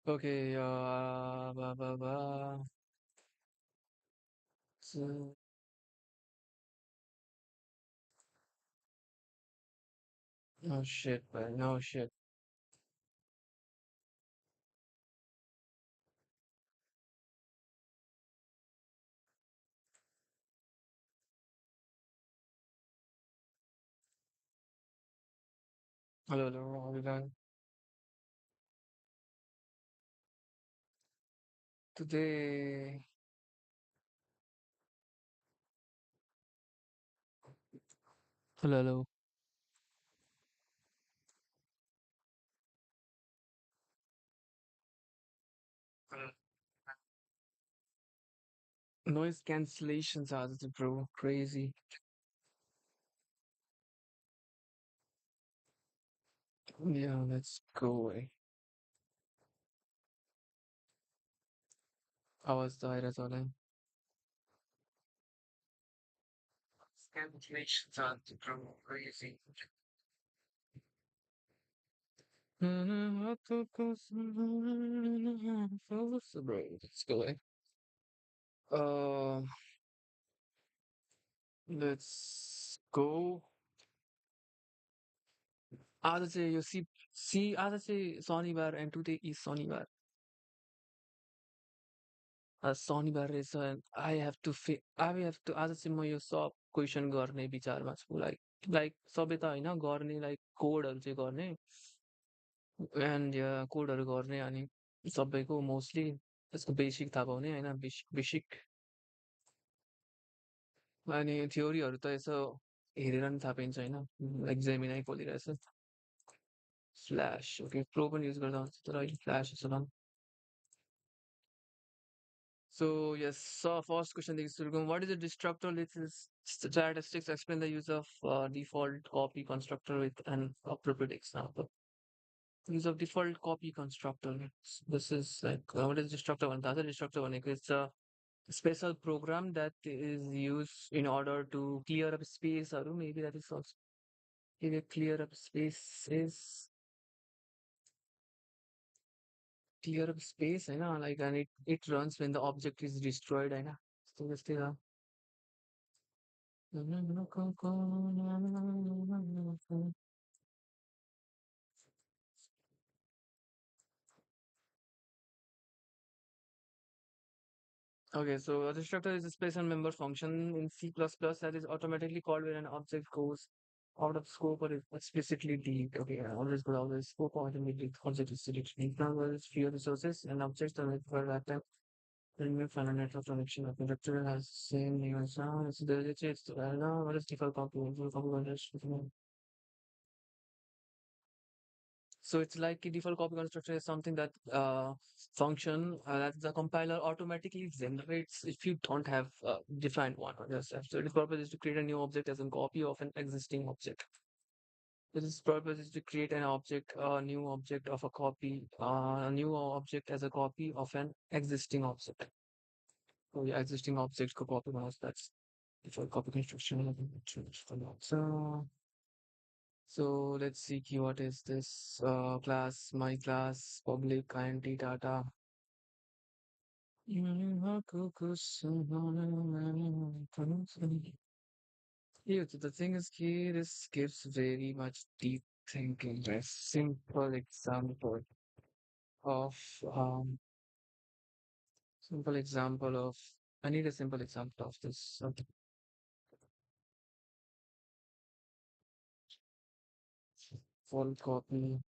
Okay, blah, blah, blah. So, no shit, man. No shit. Hello, hello, how are you doing? Today, hello, hello. Noise cancellations are the bro. Crazy. Yeah, let's go away. Hours died as well. Cancellations are the bro. Crazy. Bro, let's go away. Uh, let's go. आज चाहिँ यो सी आज चाहिँ शनिबार end today is शनिबार शनिबार रहेछ I have to आज चाहिँ म यो सब क्वेसन गर्ने विचारमा छु लाइक सबै त होइन गर्ने लाइक कोडहरू चाहिँ गर्ने एन्ड कोडहरू गर्ने अनि सबैको मोस्टली त्यसको बेसिक थाहा पाउने होइन बेसिक बेसिक अनि थ्योरीहरू त यसो हेरेर नि थाहा पाइन्छ होइन एक्जामिनै खोलिरहेछ फ्ल्यास ओके प्रो पनि युज गर्दा हुन्छ तर अहिले फ्ल्यास जस्तो So yes, so first question is what is a destructor? This is statistics explain the use of default copy constructor with an appropriate example. Use of default copy constructor. This is like what is destructor one? The other destructor one is a special program that is used in order to clear up space or maybe that is also maybe clear up space is clear up space, I know, like and it runs when the object is destroyed, I know. So this is okay, so a destructor is a special member function in C++ that is automatically called when an object goes out of scope or is explicitly deleted. Okay, always go out of scope or automatically object is deleted. Example is fewer resources and objects are required that time. Remove final network connection. A conductor has same name as now. It's I don't know what is default copy. Default copy. So it's like a default copy constructor is something that function that the compiler automatically generates if you don't have defined one on yourself. So its purpose is to create a new object as a copy of an existing object. Its purpose is to create an object, a new object of a copy, a new object as a copy of an existing object. So yeah, existing object को copy बनाओ, that's default copy construction. So So let's see key what is this class, my class, public int data. Yeah, so the thing is here this gives very much deep thinking. A simple example of um simple example of I need a simple example of this. Okay. Full copy.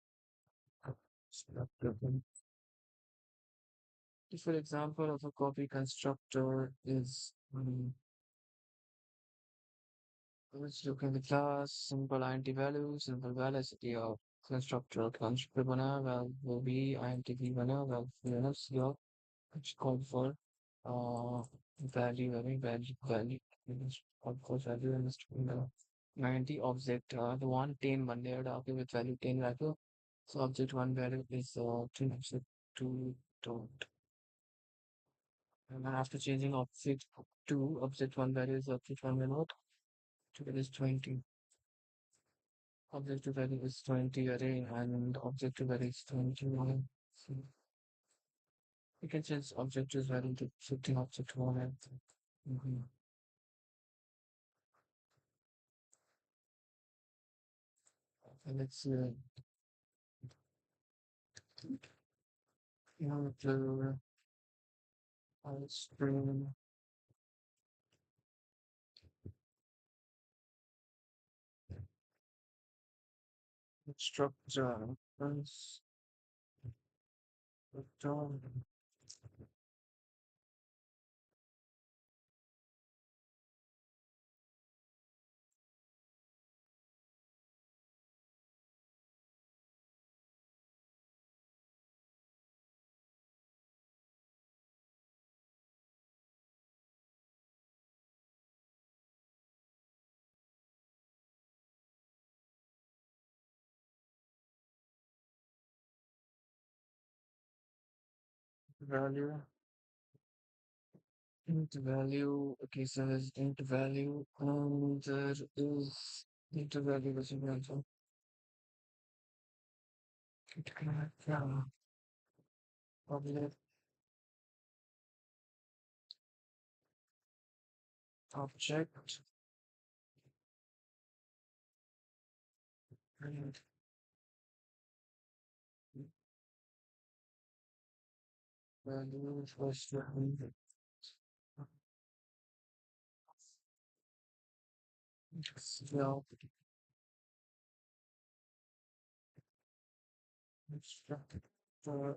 For example of a copy constructor is let's look at the class, simple int value, simple velocity of constructor constructor बना will be int की बना minus your which called for uh value called for value and 90 object the one 10 one layered okay with value 10 value so object one value is two object two dot and then after changing object two object one value is object one value two is 20 objective value is 20 array and objective value is 21. You can change object as well into shifting object one and mm-hmm. And let's the screen structure first return value int value. Okay, so there's int value and there is int value as well. So public object and value first one. Well, structure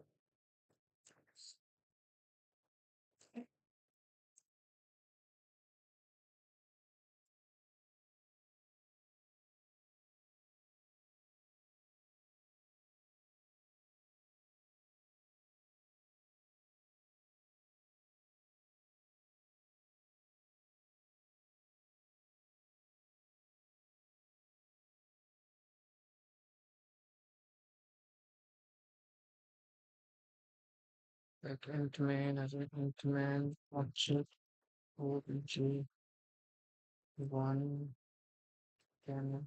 like int main as an int main object obj one can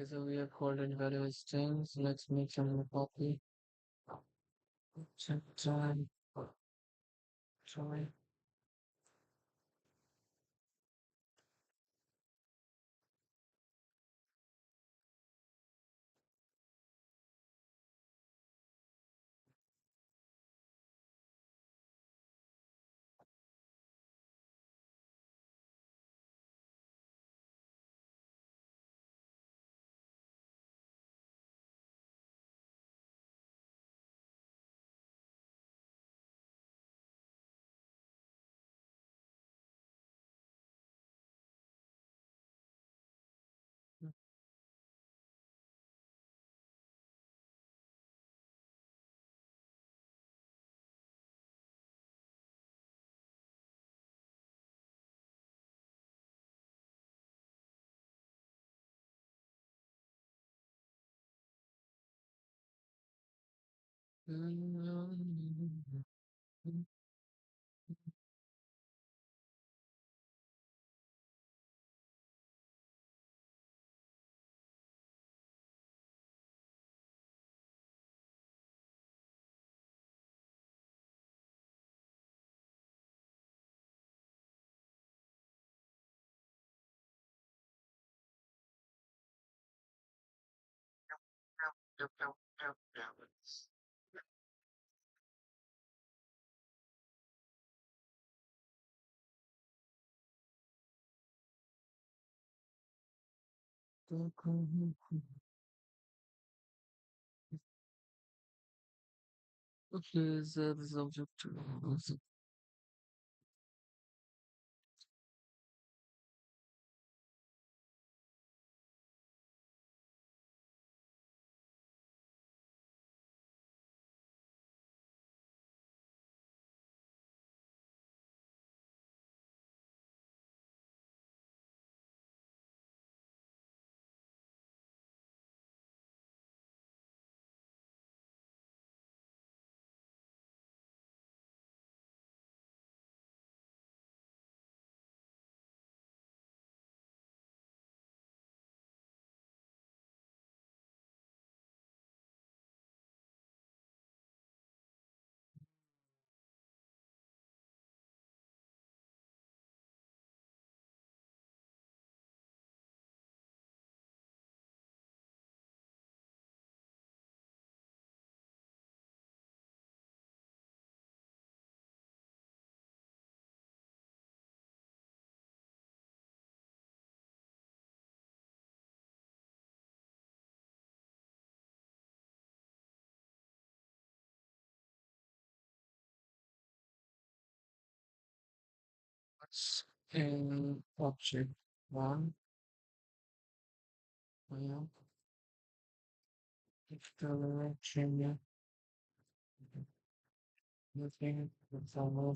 Okay, so we have called in various things. Let's make some more coffee. Check time. Try. Okay, so the subject. What's in object one? Yeah, if the direction looking for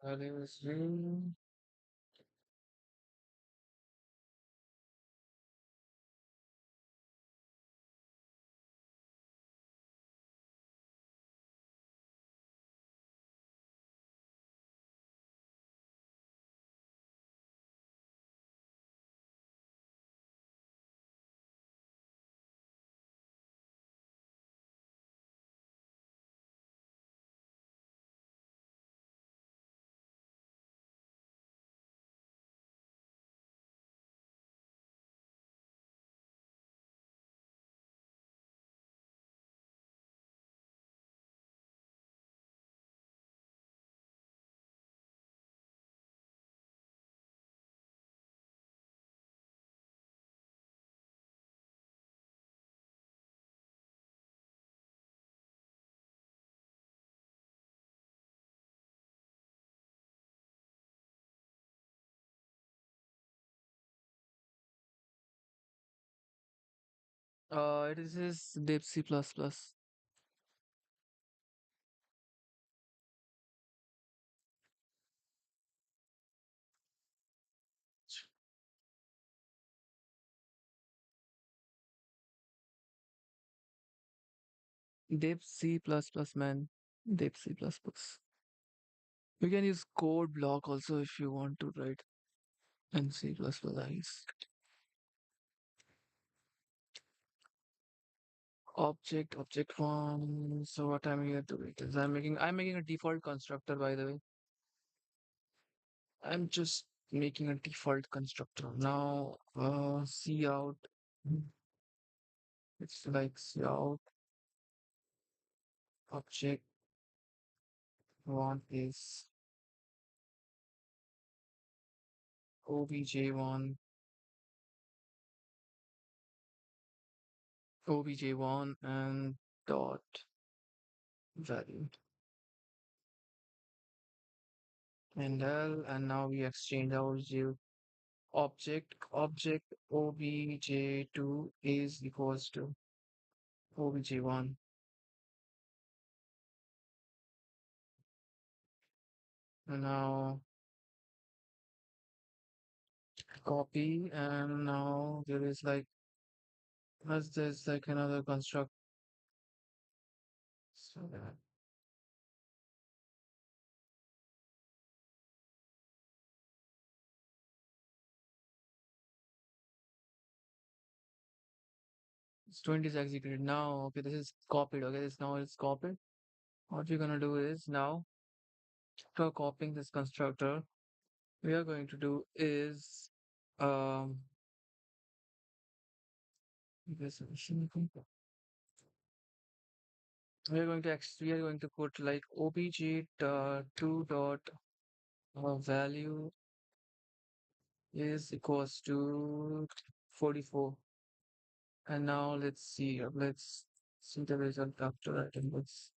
Values view. It is Deep C++. Deep C++, man. Deep C++. You can use code block also if you want to write in C++, I guess. Object one. So what I'm here to it is I'm making a default constructor, by the way. I'm just making a default constructor. Now see out. It's like see out object one is obj1 obj1 and dot value and l, and now we exchange our view object obj2 is equals to obj1. And now copy, and now there is like as there's like another construct. So that it's 20 is executed now. Okay, this is copied. Okay, this now it's copied. What we're gonna do is now after copying this constructor, we are going to do is um this we are going to put like obj2 dot value is equals to 44. And now let's see the result after writing this.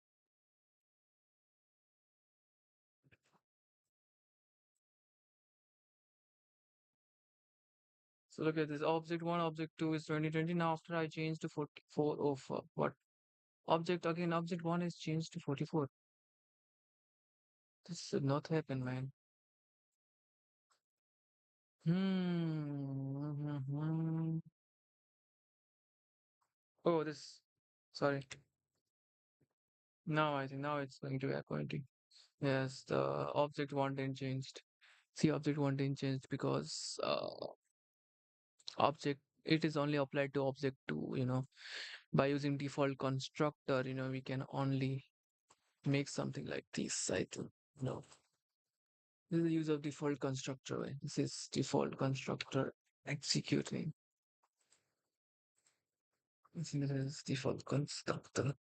So look at this, object one, object two is 2020. Now after I change to 44 of what object again, object one is changed to 44. This should not happen, man. Hmm. Oh, this. Sorry. Now I think now it's going to be appointing. Yes, the object one didn't changed. See, object one didn't changed because object it is only applied to object two. By using default constructor, we can only make something like this. I think no. This is the use of default constructor. Right? This is default constructor executing. I think this is default constructor.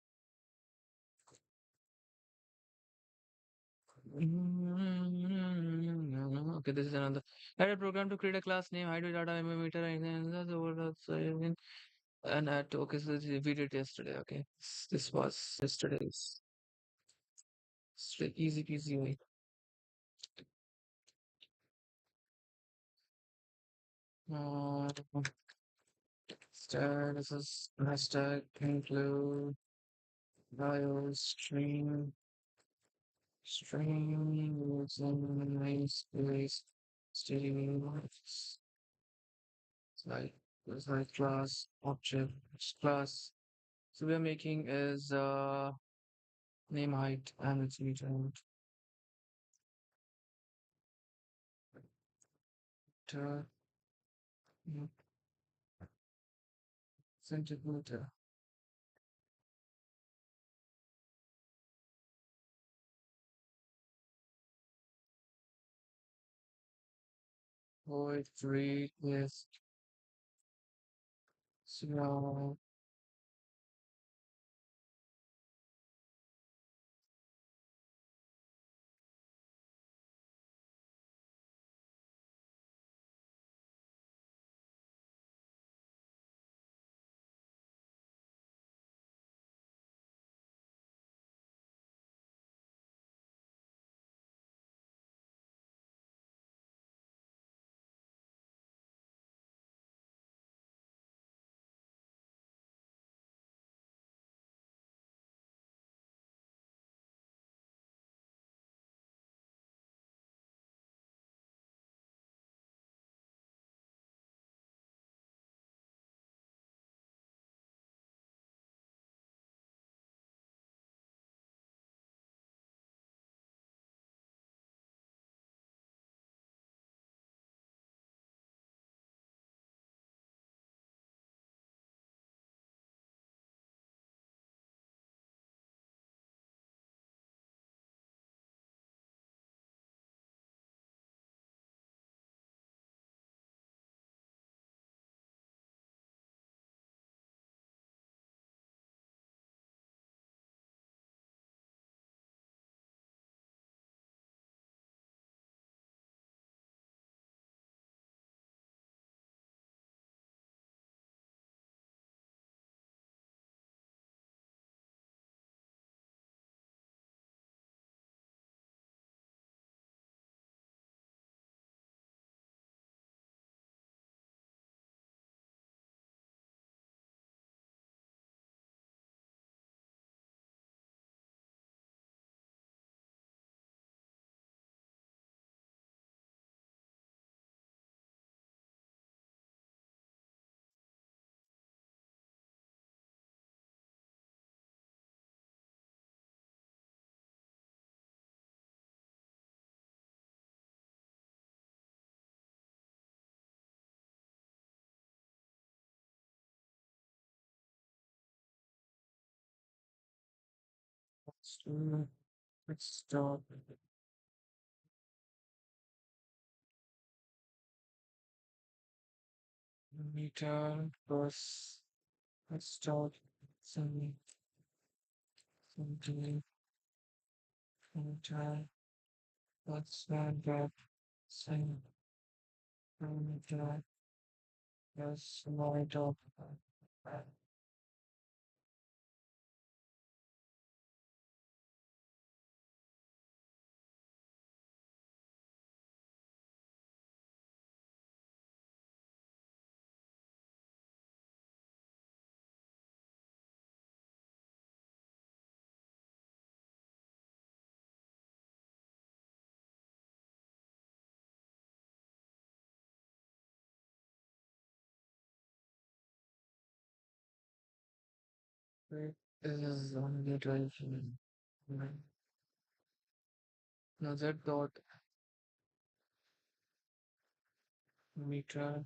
Okay, this is another. Add a program to create a class name, hide data emitter, and that's over. And add. Okay, so we did yesterday. Okay, this was yesterday's. Straight easy peasy way. Uh, this is hashtag include bio stream String is a nice place. String like like class object class. So we are making is name height and its meter mm, centimeter. Poetry is small. So let's start meter plus let's start something meter plus that centimeter plus meter. Is only 12. Now that dot meter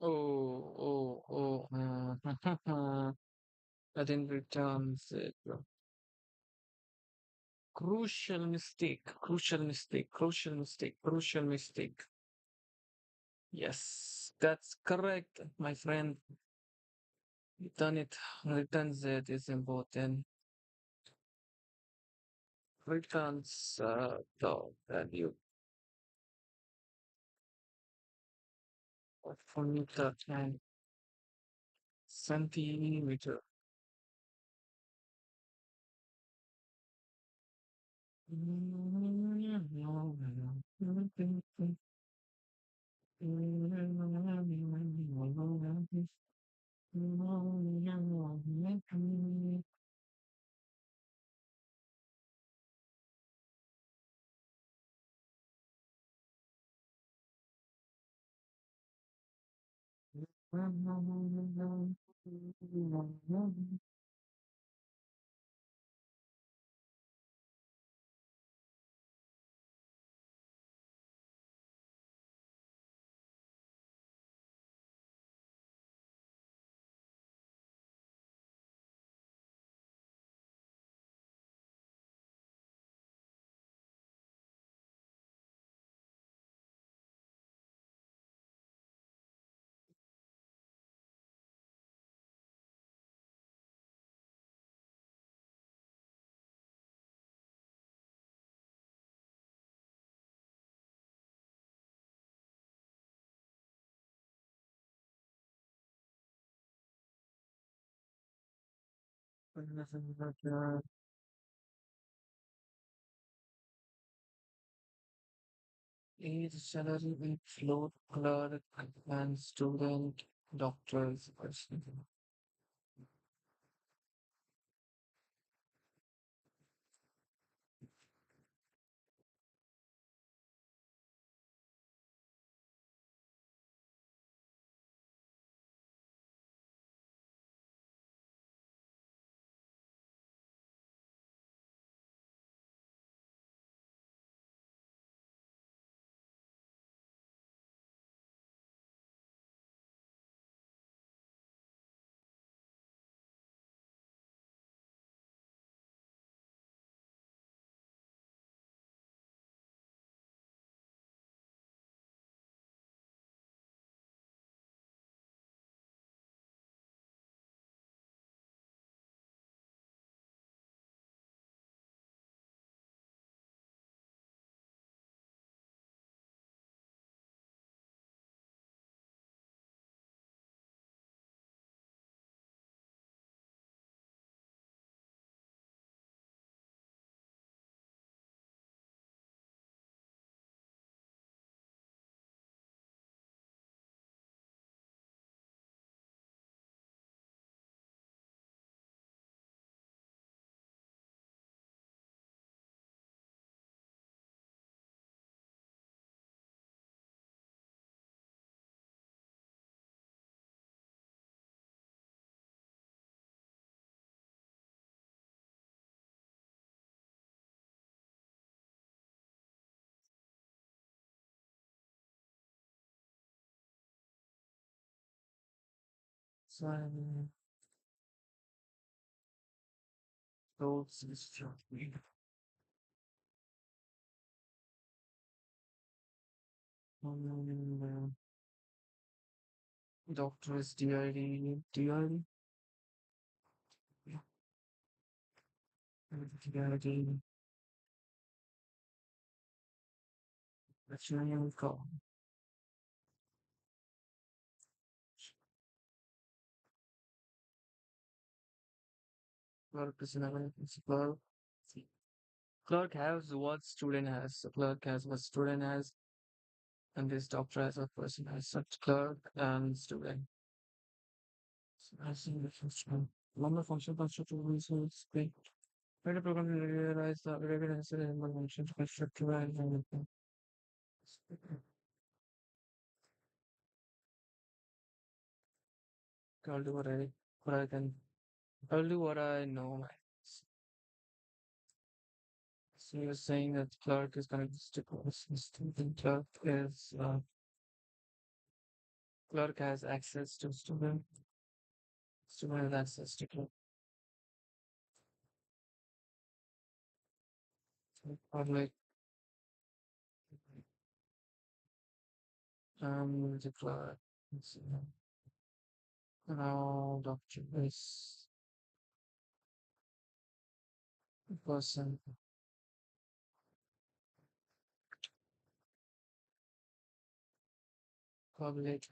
I think returns it. Crucial mistake, crucial mistake, crucial mistake, crucial mistake. Yes, that's correct, my friend. Return it. Returns it is important. Returns the value of meter and centimeter. Is salary in float clerk and student doctors person. So clothes is doctor is DID, DID, DID, veterinary call. Clerk is another clerk. Clerk has what student has. So clerk has what student has, and this doctor has what person has. Such clerk and student. So I think the first one. Normal function constructor resource great. Better program to realize the evidence and normal function constructor and everything. I'll do what I can. I'll do what I know. So you're saying that clerk is connected to student, clerk is Clerk has access to student. Student has access to clerk. Public. The clerk. Let's see. Now, doctor is person. Public.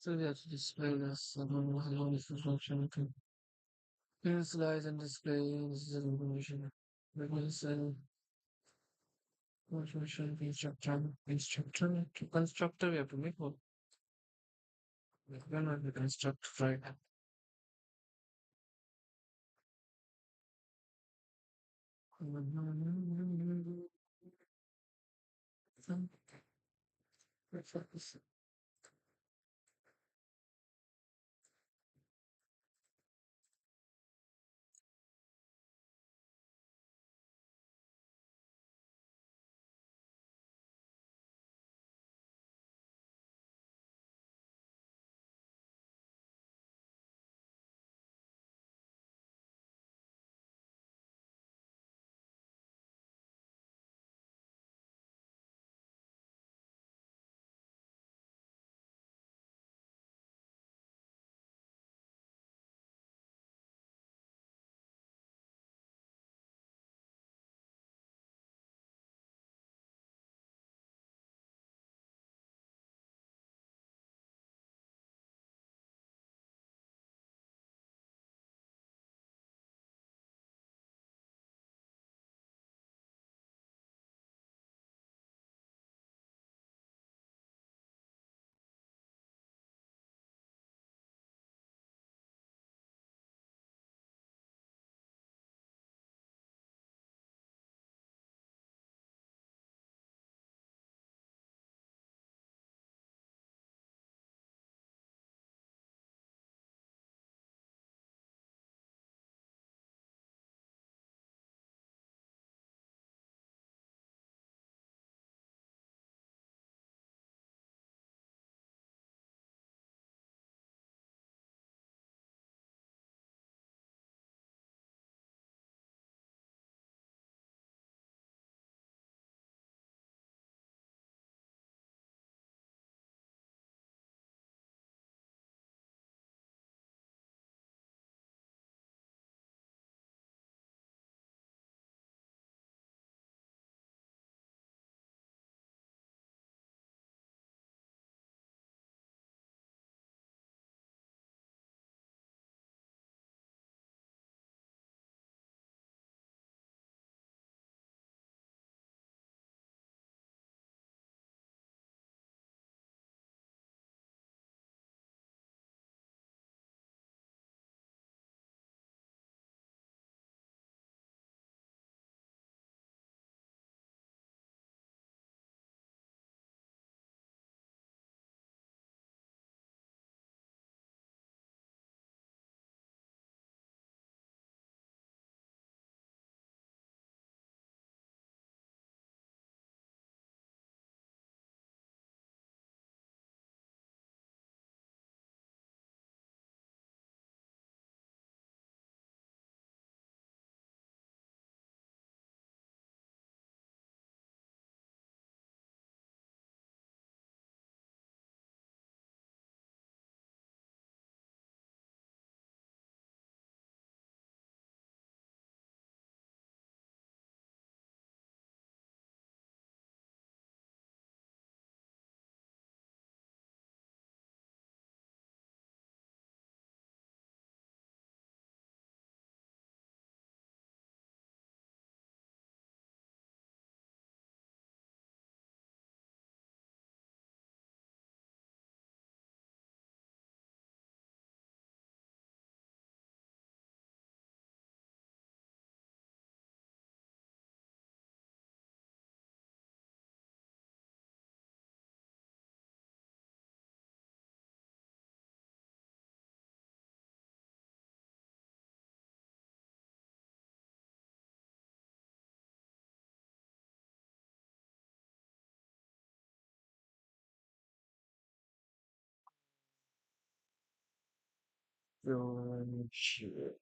So we have to display this function to initialize and display this is information. Witness and function instructor to constructor we have to make one. We're not the construct right. Sure.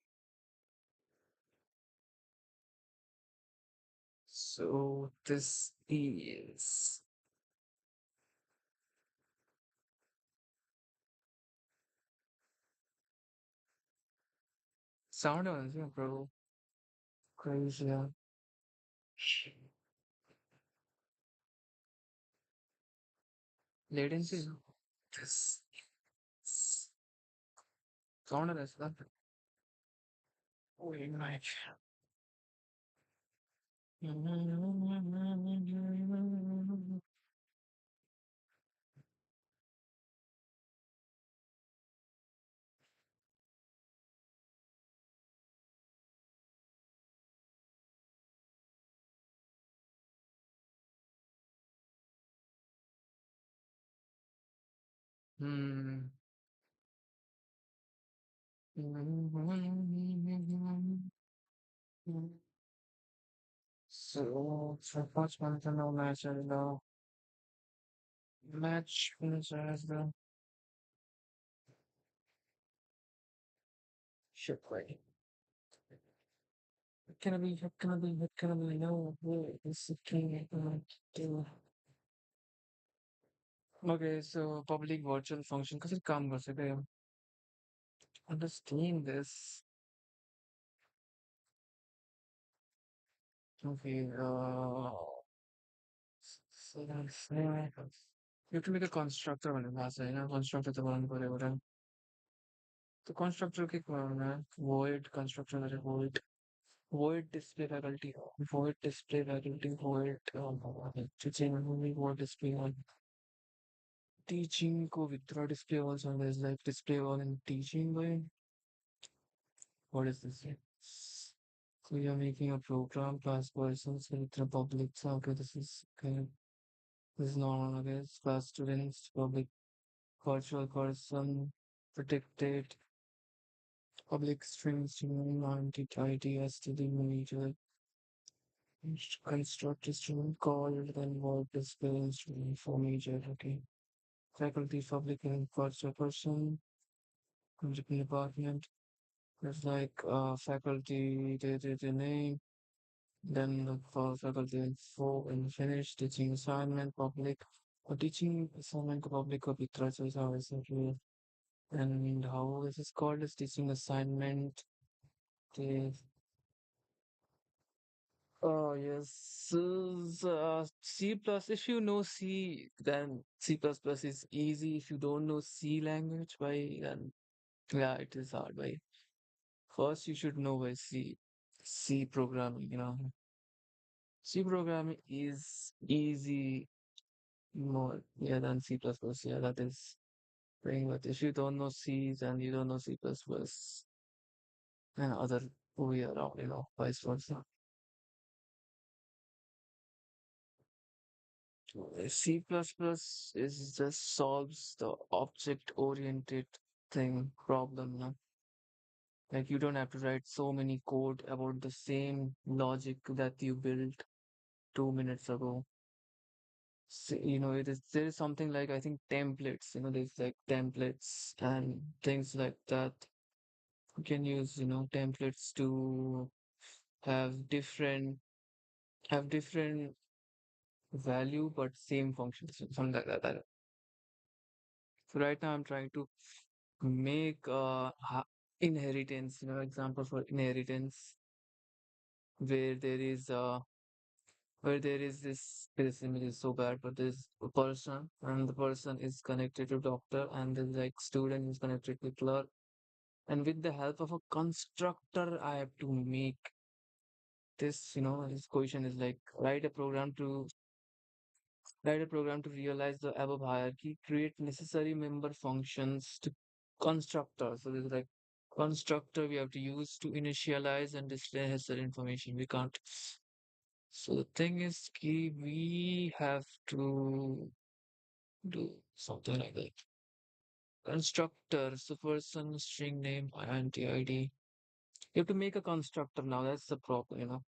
So this is sound on yeah, bro. Crazy. Yeah. Latency. This. Sound as that. Wait, like. Hmm. So what's one to know match as the match finisher as the shit way. It can be, it can be, it can be, no, wait, this is king. Do. Okay, so public virtual function, because it comes, okay, understand this. Okay, so that's, you have to make a constructor when it has, constructor the one, whatever. The constructor के करना है void constructor है void display faculty void teaching only void display on teaching को withdraw display also there's like display all in teaching way what is this so you're making a program class persons with the public so okay this is normal okay class students public virtual person protected public strings anti STD manager construct instrument called then verb display instrument for major okay faculty public and virtual person different department there's like faculty the name then for faculty info and finish teaching assignment public or teaching assignment to public or pitra so is how is it really and how this is called as teaching assignment the oh yes, C plus. If you know C, then C plus plus is easy. If you don't know C language, why then yeah, it is hard. Why first you should know why C programming. C programming is easy more yeah than C plus plus. Yeah, that is pretty much. If you don't know C, then you don't know C plus plus and other way around. Vice versa. C++ is just solves the object-oriented thing problem. No? Like you don't have to write so many code about the same logic that you built 2 minutes ago. So, it is there is something like I think templates. There's like templates and things like that. You can use templates to have different value but same functions. Something like that. So right now I'm trying to make inheritance, example for inheritance where this image is so bad, but there's a person and the person is connected to doctor and then like student is connected to clerk. And with the help of a constructor, I have to make this, this question is like write a program to realize the above hierarchy, create necessary member functions to constructor. So there's like constructor we have to use to initialize and display necessary information. We can't. So the thing is, we have to do something like that. Constructor, so person, string name, ID. You have to make a constructor now. That's the problem.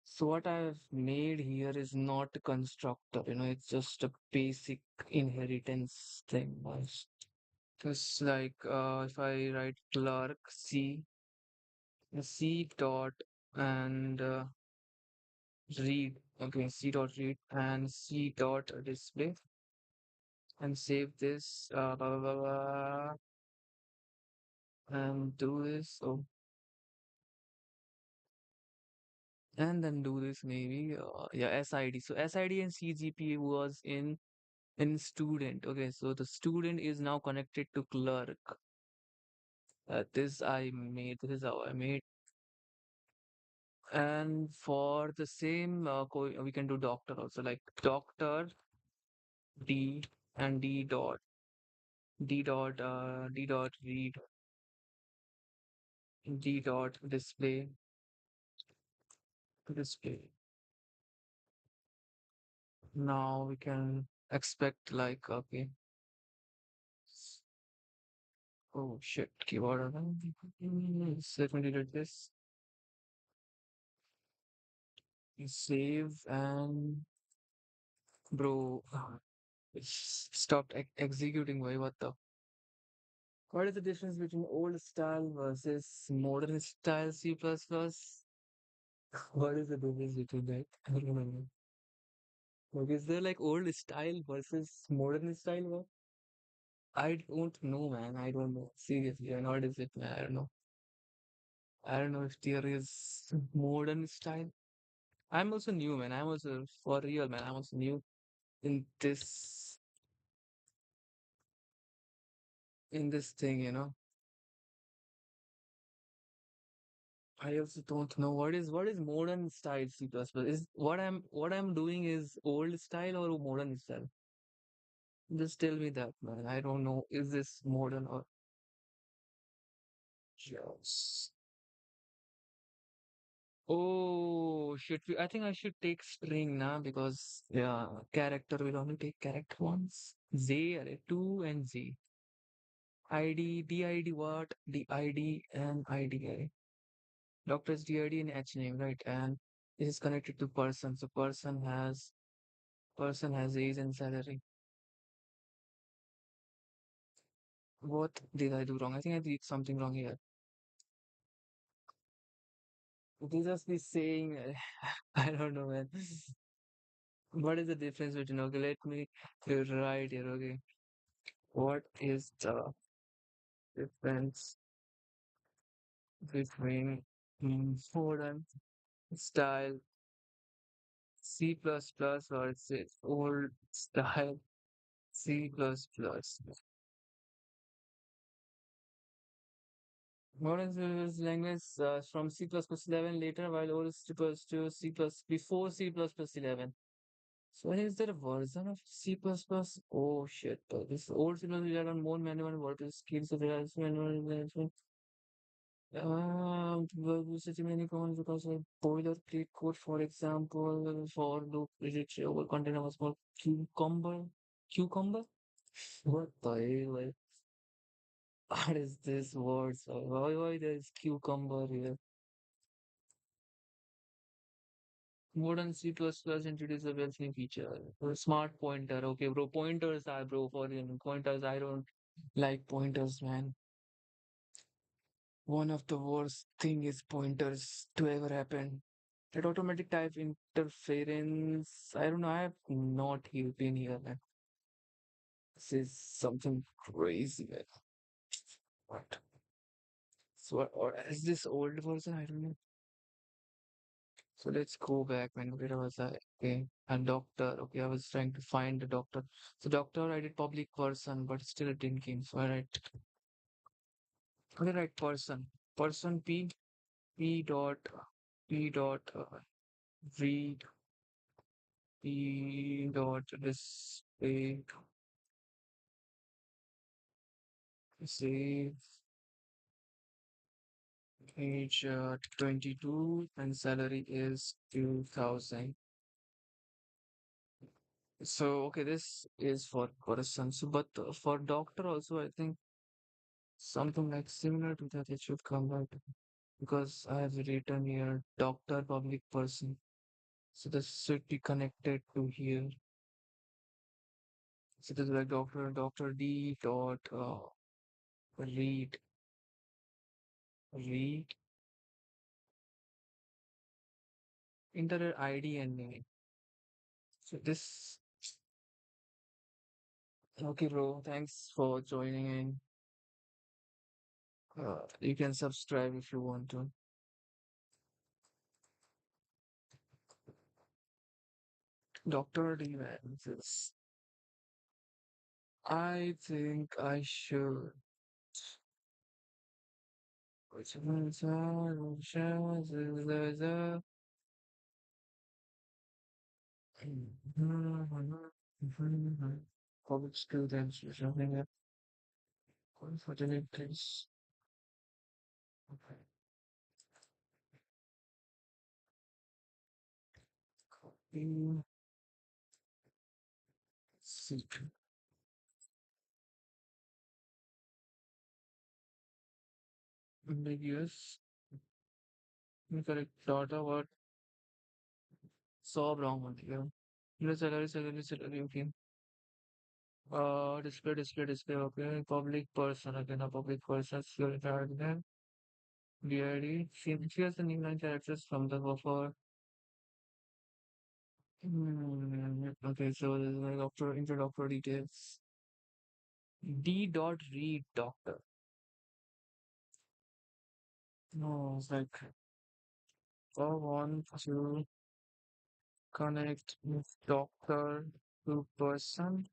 So what I've made here is not a constructor, it's just a basic inheritance thing. Just like if I write clerk C dot and read, okay, C dot read and C dot display and save this, blah, blah, blah, blah, and do this. Oh, and then do this maybe, yeah, SID. So SID and CGP was in student. Okay, so the student is now connected to clerk. This I made. This is how I made. And for the same, we can do doctor also, like doctor D and D dot read D dot display. Now we can expect like okay. Oh shit, keyboard. Let me delete this. Save and bro. It's stopped executing. Why? What the? What is the difference between old style versus modern style C++? plus plus? What is the difference between that? I don't know. Like, is there like old style versus modern style? What? I don't know, man. I don't know. Seriously, and what is it, man? I don't know. I don't know if there is modern style. I'm also new, man. I'm also for real, man. I'm also new in this thing, you know. I also don't know what is modern style C++. plus plus. Is what I'm doing is old style or modern style? Just tell me that, man. I don't know. Is this modern or just? Oh, should we? I think I should take string now because yeah, character will only take character once. Z, array 2 and Z. ID, DID what? DID and IDI. Doctor's DID and H name, right? And this is connected to person. So person has age and salary. What did I do wrong? I think I did something wrong here. They just be saying, I don't know, man. What is the difference between, okay, let me write here, okay. What is the difference between modern style C++ plus plus versus old style C++? plus plus? Modern language from C++ plus plus 11 later, while old is equals to C plus before C++ plus plus 11. So is there a version of C++? Plus plus? Oh shit. This old C++ relied on more manual work skills of manual management. Such many commands because like boilerplate code, for example, for loop rigid over container was called cucumber. Cucumber? What the hell? Like, what is this word? So why there is cucumber here? Modern C++ introduced a well new feature. Smart pointer. Okay, bro. Pointers are bro for you. Pointers. I don't like pointers, man. One of the worst thing is pointers to ever happen. That automatic type interference. I don't know. I have not been here, man. This is something crazy, man. What? So, or is this old version? I don't know. So let's go back, man. Where was I? Okay. And doctor. Okay, I was trying to find the doctor. So doctor, I did public person, but still it didn't came. So I write, okay, right person. Person P dot P dot read P dot display save age 22 and salary is 2000. So okay, this is for person. So but for doctor also, I think something like similar to that it should come out because I have written here doctor public person. So this should be connected to here. So this is like doctor D dot read enter ID and name. So this okay, bro. Thanks for joining in. You can subscribe if you want to. Doctor D Vance. I think I should. Public skill demonstration. Unfortunate things. Okay. Copy. Seek. Ambiguous. Incorrect data. What? So wrong one here. Salary. Okay. Display. Okay. Public person. Again, a public person. Security argument. DID. Here's the new line characters from the buffer. Okay, so this is like doctor, intro doctor details. D dot read doctor. No, it's like I want to connect with doctor to person.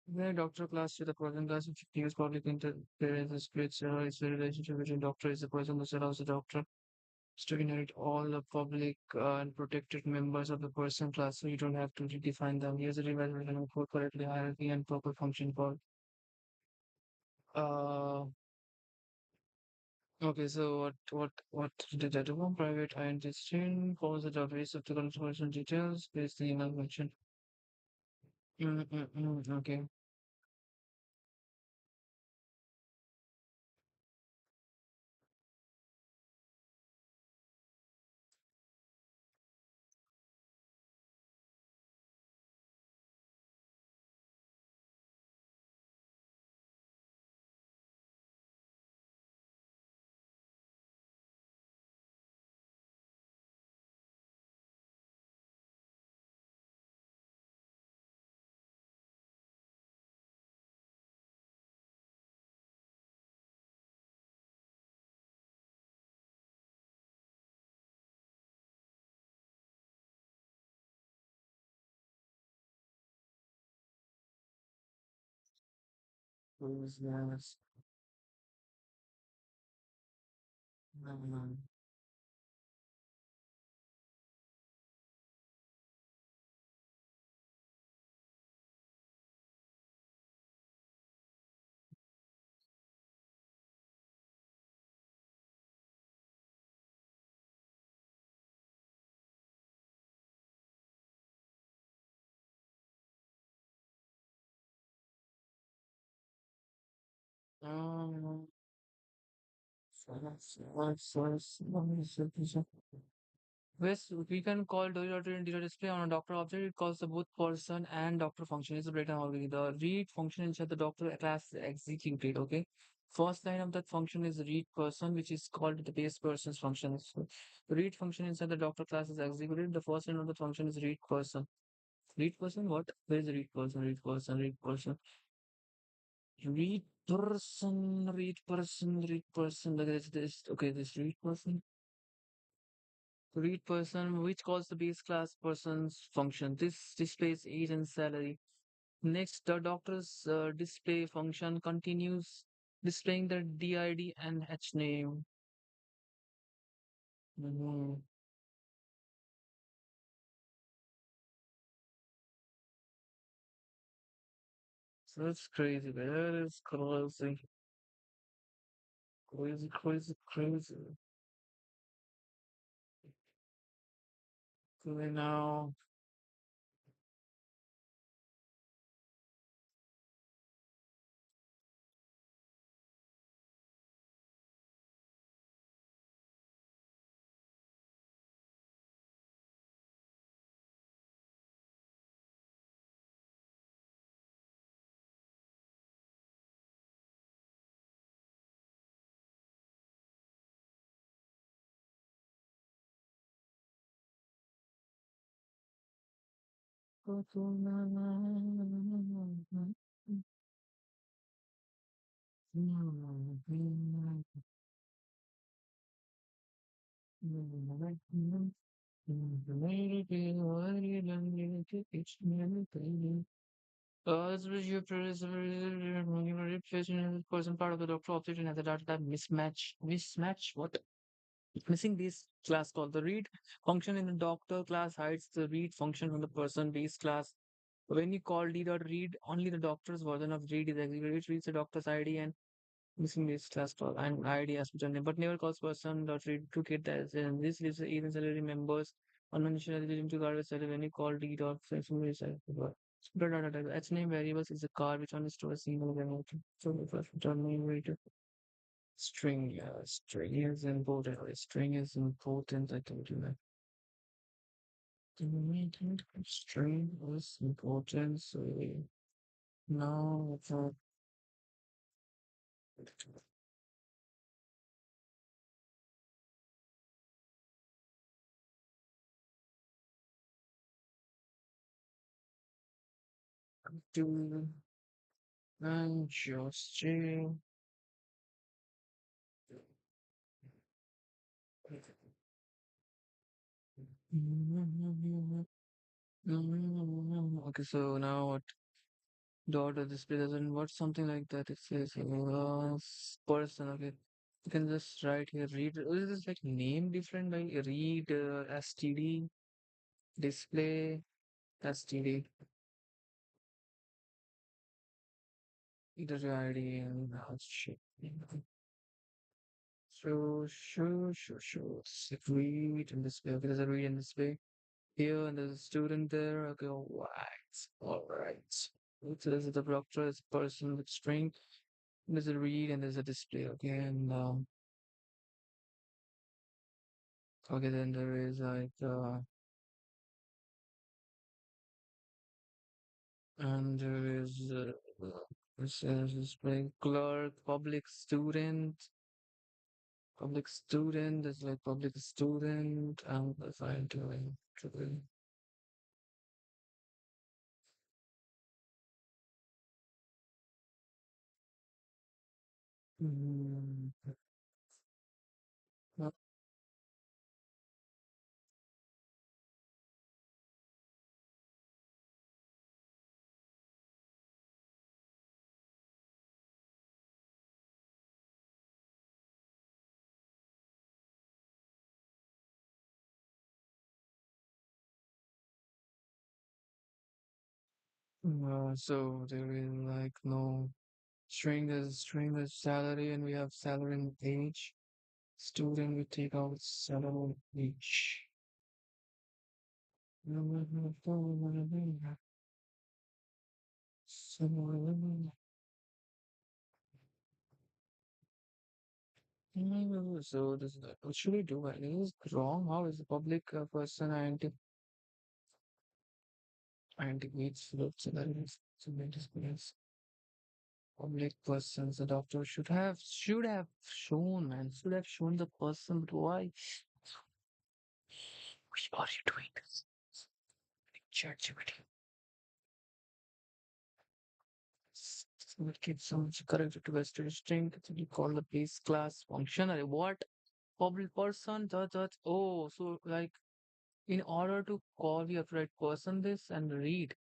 The doctor class to the person class if use public interference splits is the relationship between doctor is the person that allows the doctor to inherit all the public and protected members of the person class, so you don't have to redefine them. Here's a revision for correctly hierarchy and proper function for okay, so what did I do? Private identity follows the database of the configuration details based on the email mentioned. Okay. Who's this? Um, um, Yes, we can call dot in data display on a doctor object. It calls the both person and doctor function. It's a breakdown already. The read function inside the doctor class executed. Okay. First line of that function is read person, which is called the base person's function. So the read function inside the doctor class is executed. The first line of the function is read person. Read person, what? Where is the read person? Read person, read person. Read person. This, okay, this read person. Read person, which calls the base class person's function. This displays age and salary. Next, the doctor's display function continues displaying the DID and H name. Mhm. So it's crazy, man. It is crazy. Crazy. So now, This was your person part of the doctor obsession has a data type mismatch. What? Missing this class called the read function in the doctor class hides the read function from the person base class. When you call d.read, only the doctor's version of read is executed, which reads the doctor's ID and missing this class call and ID as name, but never calls person dot read to get that. And this leaves the even salary members on mention as to garbage salary when you call d dot its name variables is a car which only stores a single variable. So the first return name variable. String, yeah, string is important. String is important. I told you that. String is important. So now for do and just string. Okay, so now what dot or display doesn't what something like that it says person. Okay, you can just write here read. Is this like name different by read std display std either id and shit. So sure. Read and display. Okay, there's a read and display here, and there's a student there. Okay, all right. So there's the doctor, is person with string. There's a read and there's a display. Okay, and okay, then there is like and there is this is display clerk, public student. There's like public student, and if I doing mm, so there is like no string is salary, and we have salary and age. Student, we take out salary and age. So this is what should we do? This is wrong. How is the public person anti meets floats and that is so experience. Public persons, the doctor should have shown, man, should have shown the person, but why? Why are you doing this? ChatGPT. So it keeps some corrected to a string. You call the base class function. Or what? Public person, oh, so like in order to call the upright person this and read,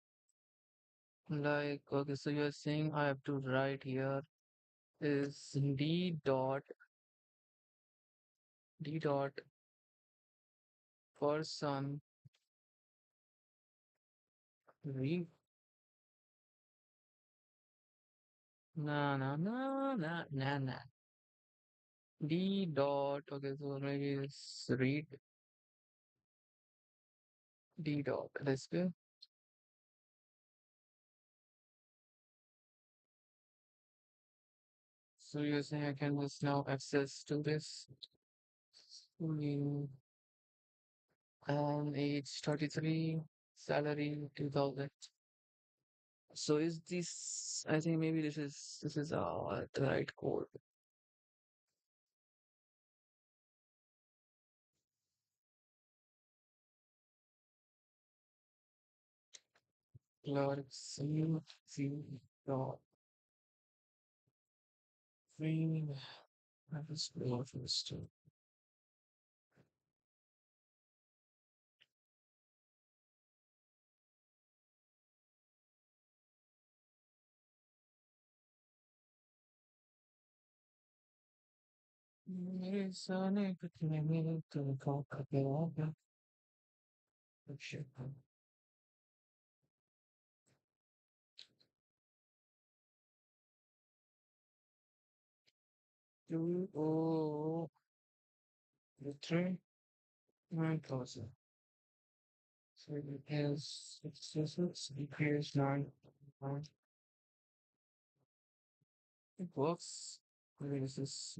like, okay, so you're saying I have to write here is d dot person read. Na. D dot, okay, so maybe it's read D dot display. So you're saying I can just now access to this in age 33, salary 2000. So is this, I think maybe this is the right code. Clerk C dot free. I was first. Sono pequeñito, coca que obra, two, oh, the three, nine thousand. So it has successes, decrease nine. It works. Where is this?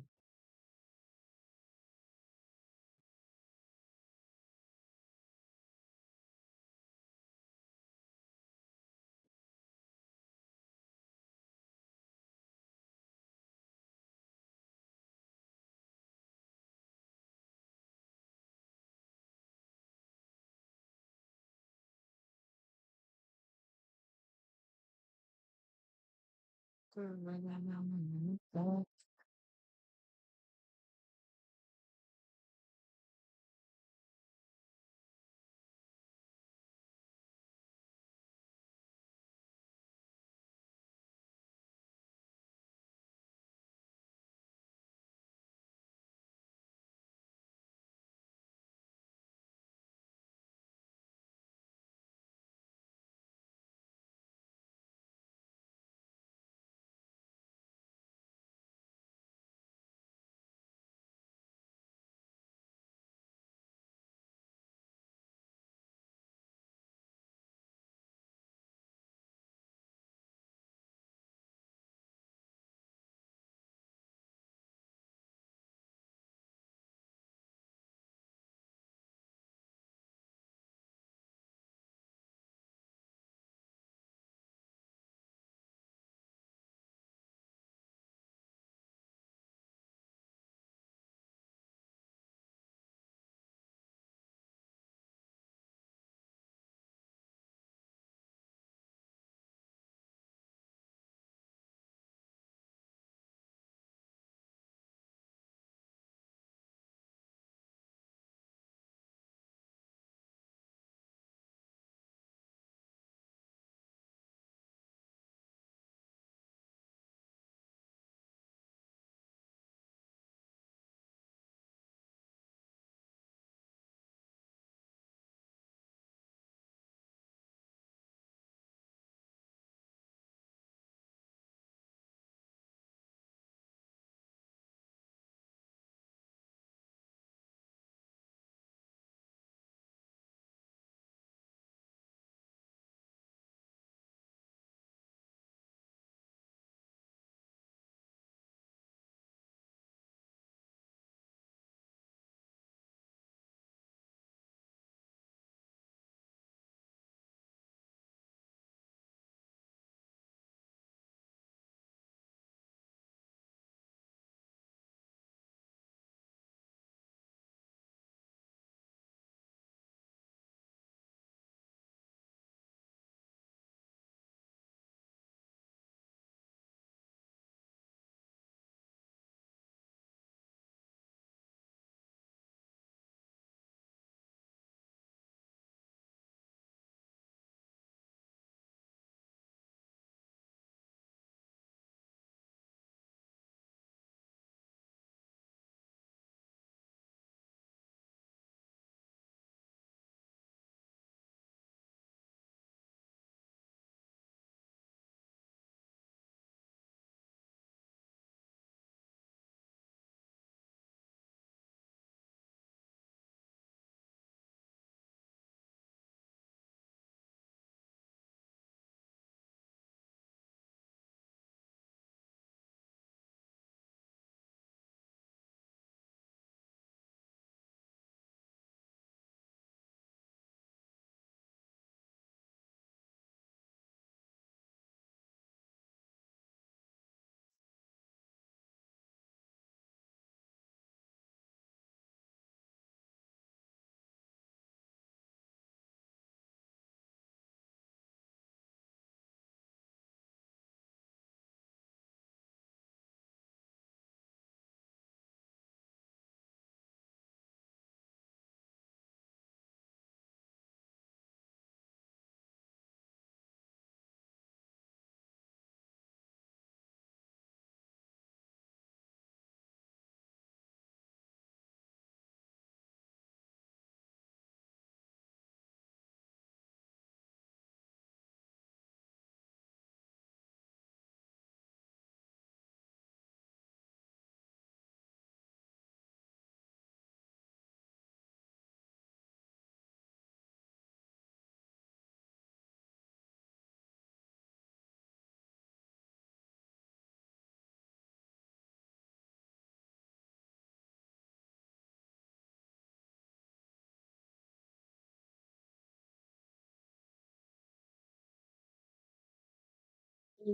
So,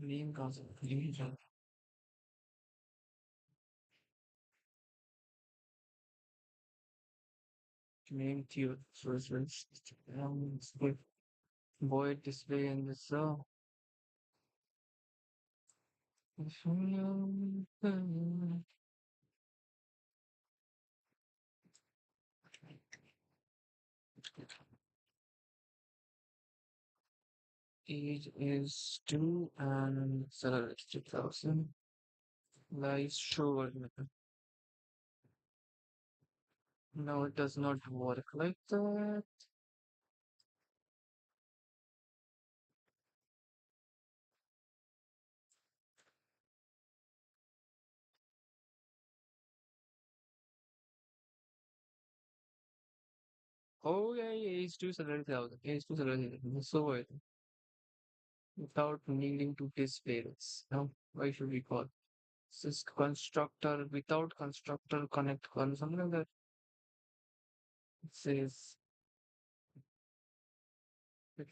name, concept, name, theory, first, split, void display in the cell. Age is 2 and salary is 2000. Life sure. No, it does not work like that. Oh, yeah, yeah, age 2 salary 1000. Age 2 salary 1000. So without needing to display this. No, why should we call this constructor without constructor connect one something like that? It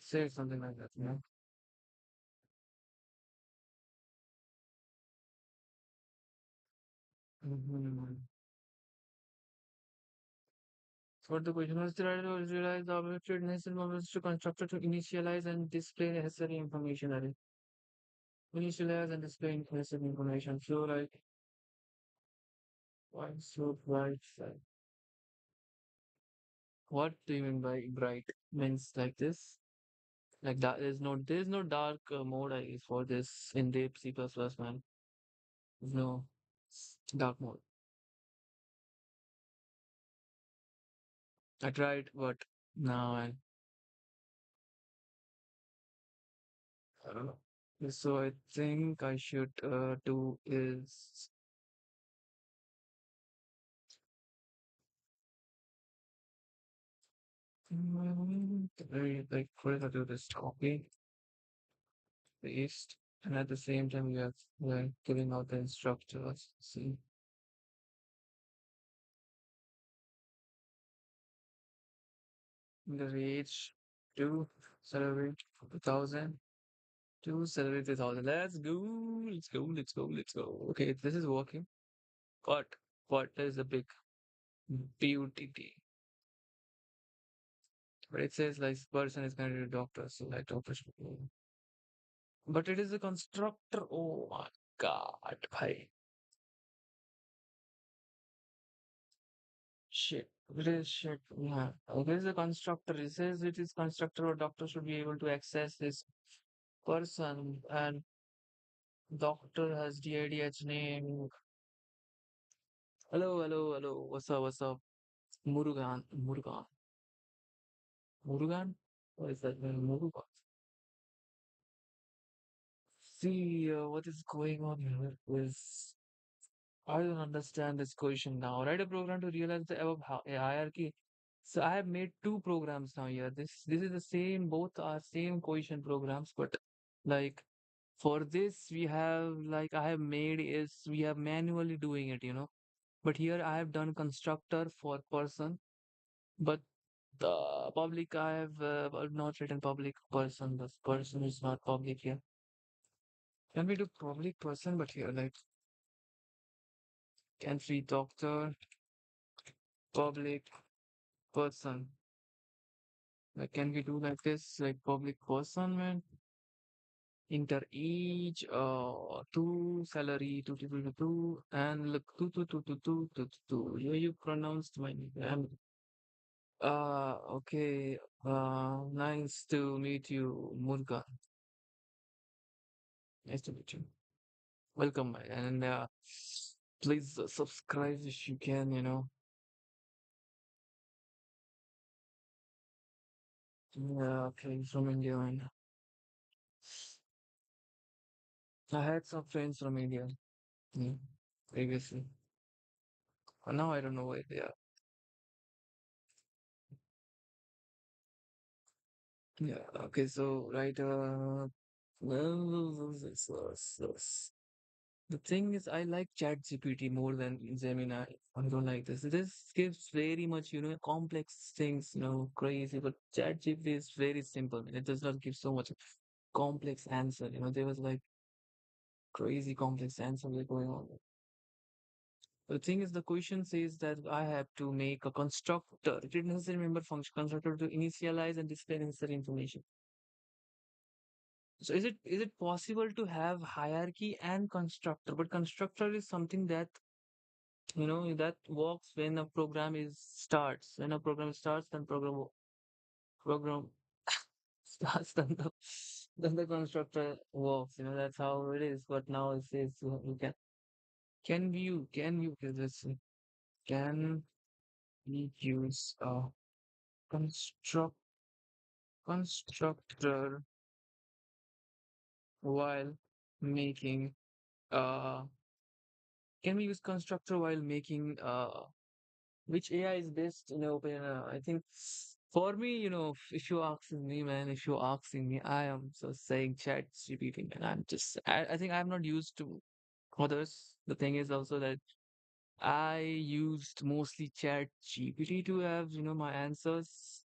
says something like that, yeah. Mm-hmm. So what the question was, the writer was realize the objective necessary moments to constructor to initialize and display necessary information. Initialize and display necessary information. So like one so bright side. What do you mean by bright? Means like this? Like that there's no dark mode I guess for this in the C++ man. There's no dark mode. I tried, but no, I don't know. So I think I should do is like first I do this copy, paste, and at the same time we are giving out the instructors. See the age to celebrate 2000 to celebrate 2000. Let's go, let's go, let's go, let's go. Okay, this is working. But what is the big beauty? But it says like person is going to be a doctor, so like doctor should be. But it is a constructor. Oh my god, bhai. Shit. It is shit. Yeah. It is a constructor. It says it is constructor or doctor should be able to access this person and doctor has DIDH name. Hello, hello, hello. What's up? What's up? Murugan. Murugan. Murugan? What is that? Murugan. See, what is going on here is I don't understand this question now. Write a program to realize the above hierarchy. So I have made two programs now here. This is the same, both are same question programs, but like for this we have like I have made is we have manually doing it. But here I have done constructor for person, but the public I have not written public person. This person is not public here. Can we do public person? But here like can free doctor public person. Like, can we do like this? Like public person, man. Enter age, two salary, and look, two. Yeah, you pronounced my name. Okay. Nice to meet you, Murga. Nice to meet you. Welcome, and please subscribe if you can. Yeah, okay, from India, and I had some friends from India, yeah, previously. Now I don't know where they are. Yeah. Okay. So right. Well, the thing is, I like ChatGPT more than Gemini. I don't like this. This gives very much, complex things, crazy. But ChatGPT is very simple. It does not give so much complex answer. There was like crazy complex answer like going on. The thing is, the question says that I have to make a constructor. It didn't necessarily remember function constructor to initialize and display necessary information. So is it possible to have hierarchy and constructor? But constructor is something that that works when a program is starts. When a program starts, then program starts, then the constructor works. That's how it is. But now it says you can view this can we use a construct constructor while making uh can we use constructor while making which AI is best in your opinion? I think for me, if you're asking me, man, if you're asking me, I am so saying Chat GPT, man. I think I'm not used to others. The thing is also that I used mostly Chat GPT to have, my answers.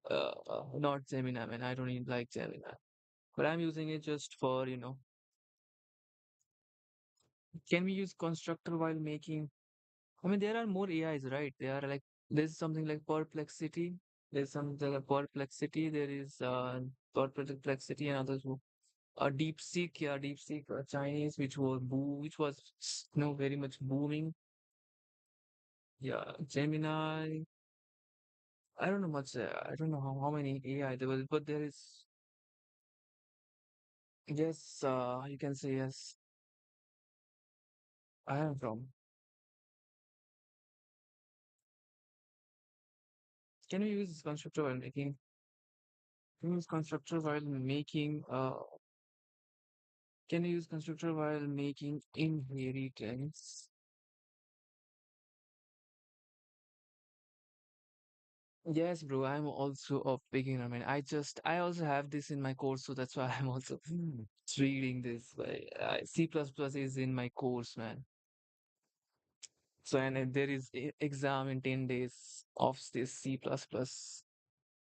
Not Gemini, man. I don't even like Gemini. But I'm using it just for, can we use constructor while making I mean, there are more AIs, right? There's something like Perplexity. There's something like Perplexity. There is Perplexity and others who DeepSeek, yeah, DeepSeek, Chinese, which was very much booming. Yeah, Gemini. I don't know much. I don't know how many AI there was, but there is. Yes, you can say yes. I am from. Can we use constructor while making? Can we use constructor while making? Can you use constructor while making inheritance? Yes, bro. I'm also a beginner. I mean, I also have this in my course, so that's why I'm also reading this. C++ is in my course, man. So, and there is exam in 10 days of this C++.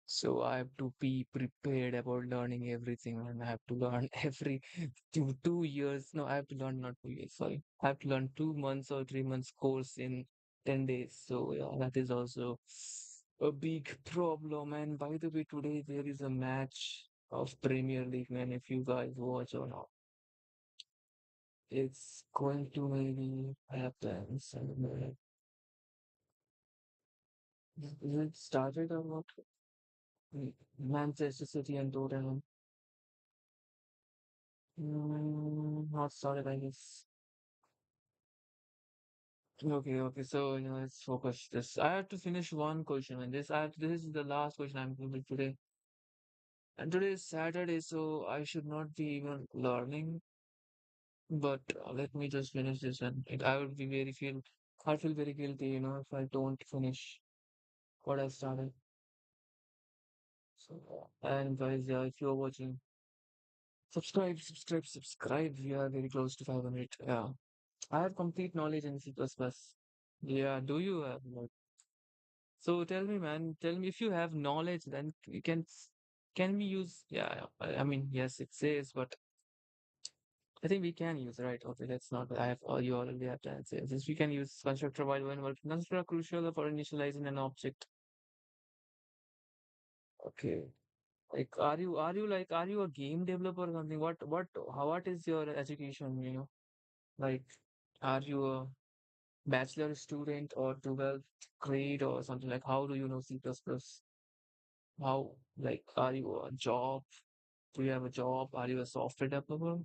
So I have to be prepared about learning everything, and I have to learn every 2 years. No, I have to learn not 2 years. Sorry, I have to learn 2 months or 3 months course in 10 days. So yeah, that is also a big problem. And by the way, today there is a match of Premier League, man. If you guys watch or not, it's going to maybe happen. Is it started or what? Manchester City and Tottenham. Not started, I guess. Okay, okay. So, let's focus this. I have to finish one question, and this is the last question I'm going to do today. And today is Saturday, so I should not be even learning. But let me just finish this, and I feel very guilty, if I don't finish what I started. So, and guys, yeah, if you're watching, subscribe, subscribe, subscribe. We are very close to 500. Yeah. I have complete knowledge in C++. plus plus. Yeah, do you have? So tell me, man, tell me if you have knowledge, then can we use? Yeah, yeah, I mean, yes, it says, but I think we can use, right? Okay, let's not. You already have the answer. Since we can use constructor while when working, constructor are crucial for initializing an object. Okay, like, are you a game developer or something? What is your education? Like, are you a bachelor student or 12th grade or something like? How do you know C++? plus plus? How, like, are you a job? Do you have a job? Are you a software developer?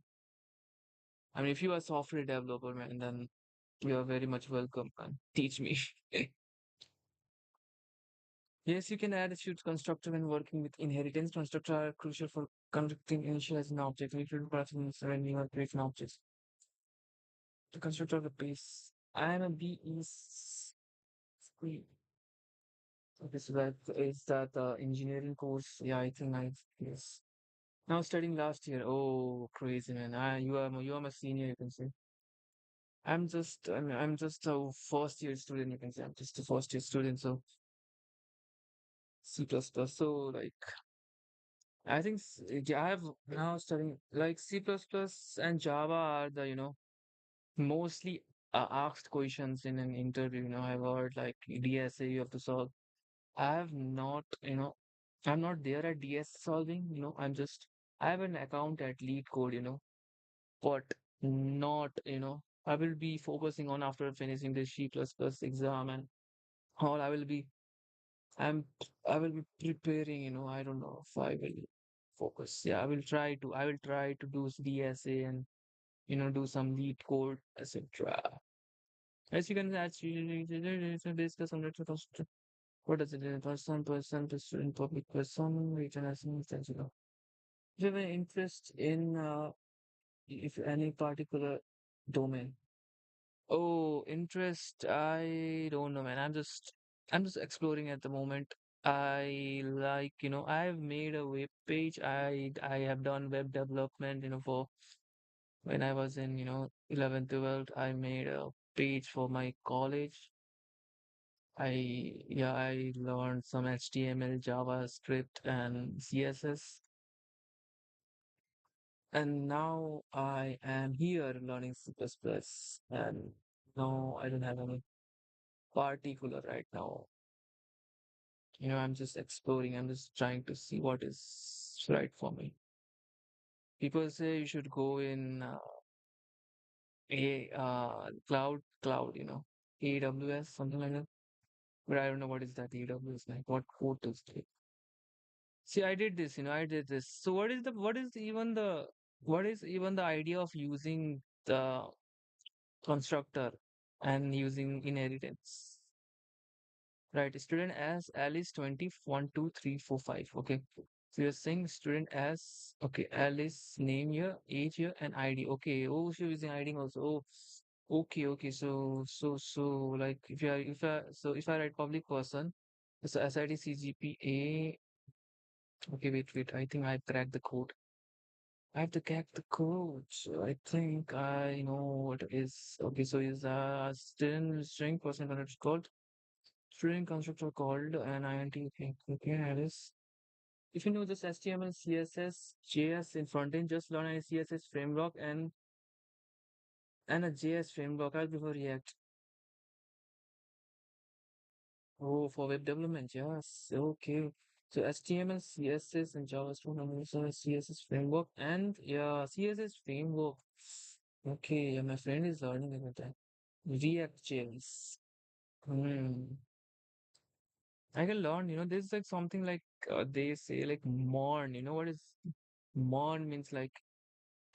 I mean, if you are a software developer, man, then you are very much welcome, man. Teach me. Yes, you can add a shoot constructor when working with inheritance. Constructor are crucial for constructing initializing objects. We should process when you are creating objects. The constructor of the base. I'm a BE. Okay, so that is that engineering course. Yeah, I think I yes. Now studying last year. Oh, crazy man. You are my senior, you can say. I'm just a first year student, you can say. I'm just a first year student, so C plus plus. So like I think I have now studying like C plus plus and Java are the mostly asked questions in an interview. I've heard like DSA you have to solve. I have not, I'm not there at DS solving. I have an account at Lead Code. But not, I will be focusing on after finishing the C plus plus exam and all. I'm, I will be preparing. I don't know if I will focus. Yeah, I will try to do DSA and do some Lead Code, etc. As you can actually discuss on the what is it? Person, to student, public person, region, as instance, If you have an interest in if any particular domain. Oh, interest, I don't know, man. I'm just exploring at the moment. I like, I've made a web page. I have done web development, for when I was in, 11th, 12th, I made a page for my college. I learned some HTML, JavaScript, and CSS. And now I am here learning C++. plus plus. And no, I don't have any particular right now. I'm just exploring. I'm just trying to see what is right for me. People say you should go in a cloud, AWS, something like that. But I don't know what is that AWS like. What code is it? See, I did this. So what is even the idea of using the constructor and using inheritance? Right, student as Alice 212345. Okay. So you're saying student as okay, Alice name here, age here, and ID. Okay. Oh, she's using ID also. Okay, okay. So like if I write public person, so SID CGPA. Okay, wait. I think I cracked the code. I have to crack the code. So I think I know what it is. Okay, so is student string person called string constructor called an int. Okay, Alice. If you know this HTML, CSS, JS in front end, just learn a CSS framework and a JS framework. I'll prefer React. Oh, for web development, yes. Okay. So HTML, CSS, and JavaScript, and also CSS framework, and yeah, CSS framework. Okay, yeah, my friend is learning about that. React JS. Hmm. I can learn, there's like something like they say like Mon, what is Mon means like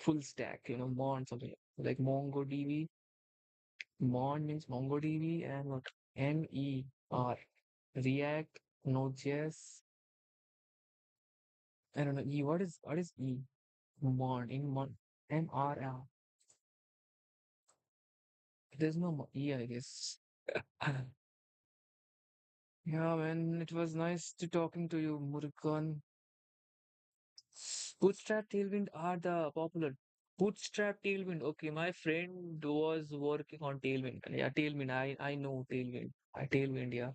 full stack, Mon something like MongoDB. Mon means MongoDB and what MER. React, Node.js. I don't know. What is E? Mon in Mon MRL. There's no E, I guess. Yeah, man, it was nice to talking to you, Murugan. Bootstrap Tailwind are the popular. Bootstrap Tailwind. Okay, my friend was working on Tailwind. Yeah, Tailwind. I know Tailwind. Tailwind. Yeah,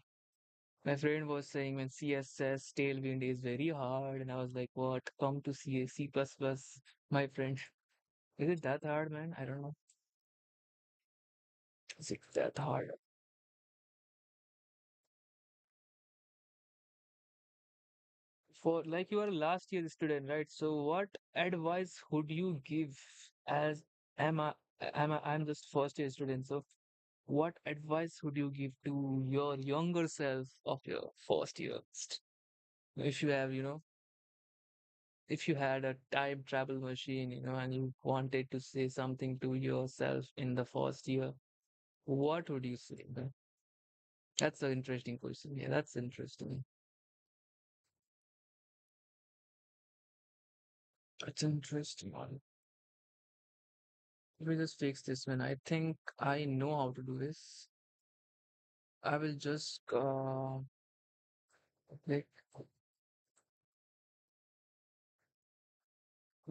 my friend was saying when CSS Tailwind is very hard, and I was like, "What? Come to C plus plus, my friend." Is it that hard, man? I don't know. Is it that hard? For like you are a last year student, right? So what advice would you give as am I I'm just first year student. So what advice would you give to your younger self of your first year? If you have, if you had a time travel machine, and you wanted to say something to yourself in the first year, what would you say? That's an interesting question. Yeah, that's interesting. That's interesting. Let me just fix this, man. I think I know how to do this. I will just click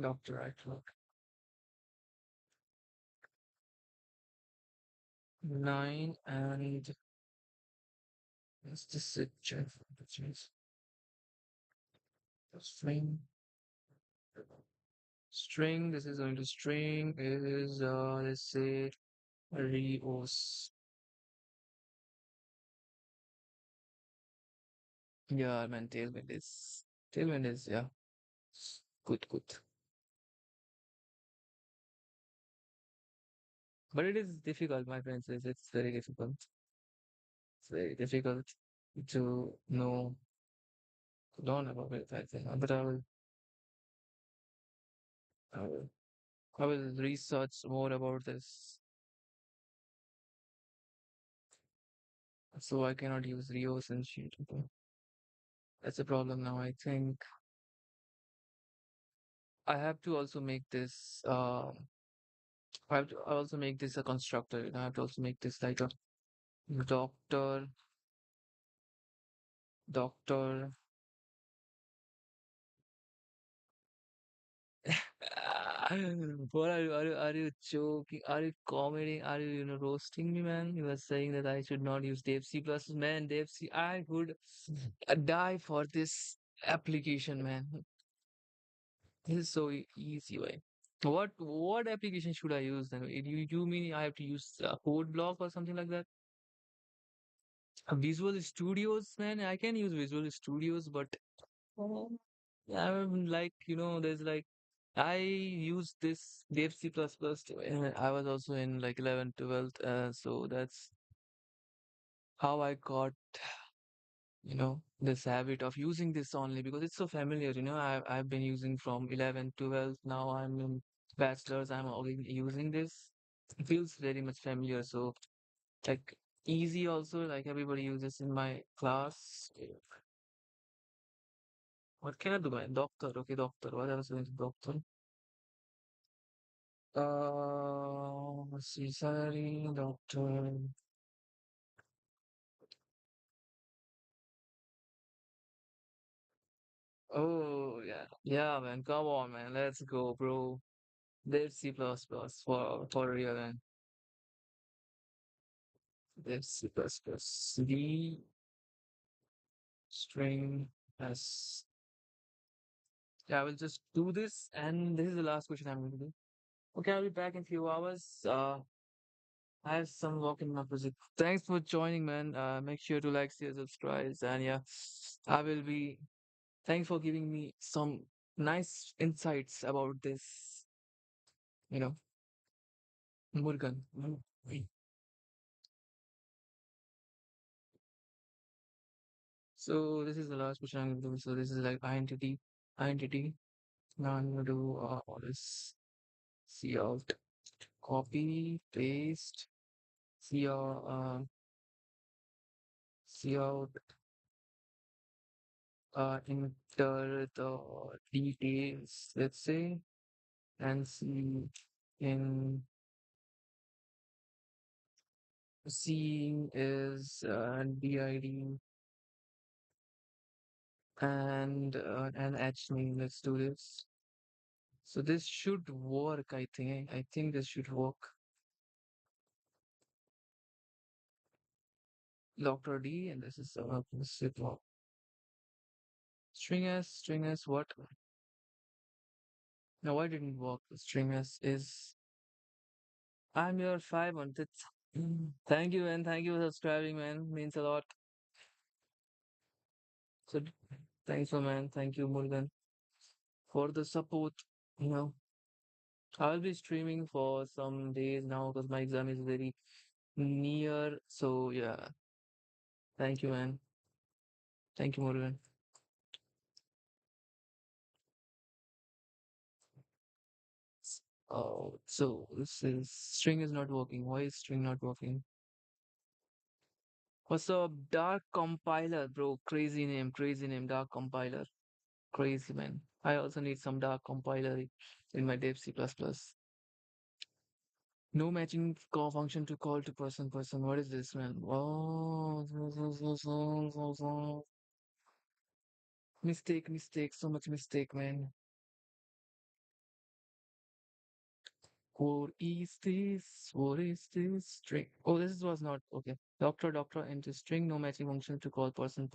Dr. Outlook 9 and let's just check the change. String. String. This is going to string is let's say Rios. Yeah, man, tailwind is yeah. Good, good. But it is difficult, my friends. It's very difficult. It's very difficult to know learn about it, I think. But I will I will research more about this. So I cannot use Rios and shit. Okay. That's a problem now. I think I have to also make this I have to also make this a constructor. I have to also make this like a doctor doctor. What are you joking? Are you comedy? Are you, roasting me, man? You are saying that I should not use Dev C plus, man. Dev C, I would die for this application, man. This is so easy, way. What application should I use then? You mean I have to use code block or something like that? Visual Studios, man. I can use Visual Studios, but uh, I'm like, there's like I used this Dev C++. I was also in like 11th, 12th. So that's how I got, this habit of using this only because it's so familiar. I've been using from 11th, 12th. Now I'm in bachelor's. I'm already using this. It feels very much familiar. So like easy also, like everybody uses in my class. What can I do, man? Doctor. Okay, doctor. What else is doctor? Cesare, doctor. Oh, yeah. Yeah, man. Come on, man. Let's go, bro. There's C++ for real, man. There's C++. D string S. Yeah, I will just do this, and this is the last question I'm going to do. Okay, I'll be back in a few hours. I have some work in my project. Thanks for joining, man. Make sure to like, share, subscribe, and yeah, I will be. Thanks for giving me some nice insights about this, you know, Murugan. So this is the last question I'm going to do. So this is like identity. Now I'm going to do all this. See out, copy, paste, see out, see out, enter the details, let's say, and see in seeing is did and an h name. Let's do this. So this should work. I think this should work. Doctor D, and this is this is what? String s. What? No, why didn't work? String s is. I'm your 5 months. Thank you, man. Thank you for subscribing, man. Means a lot. So thanks, for man. Thank you, Morgan, for the support. You know, I'll be streaming for some days now because my exam is very near. So yeah, thank you, man. Thank you, Morgan. Oh, so this is string is not working. Why is string not working? What's up, Dark Compiler, bro? Crazy name, Dark Compiler. Crazy man. I also need some Dark Compiler in my Dev C++. No matching call function to call to person. What is this, man? Oh, mistake. So much mistake, man. What is this? What is this? String. Oh, this was not okay. Doctor, enter string. No matching function to call person.